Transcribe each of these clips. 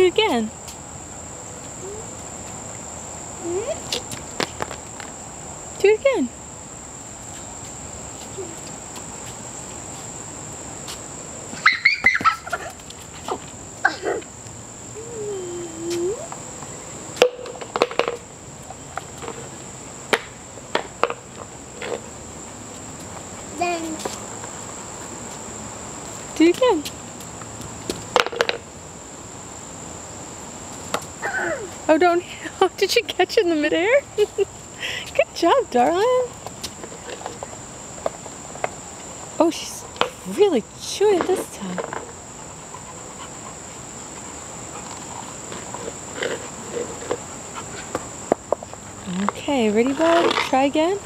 Do it again. Do it again. Then do it again. Oh, don't. Oh, did you catch it in the midair? Good job, darling. Oh, she's really chewing it this time. Okay, ready, bud? Try again.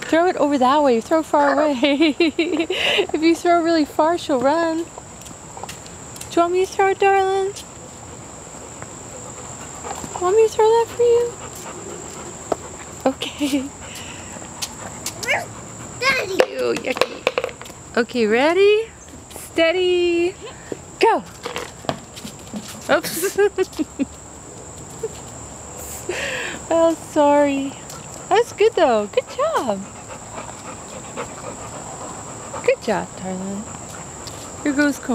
Throw it over that way. Throw far away. If you throw really far, she'll run. Do you want me to throw it, darling? Want me to throw that for you? Okay. Daddy. Ew, yucky. Okay, ready? Steady. Go. Oops. Oh, sorry. That's good though. Good job. Good job, darling. Here goes Cole.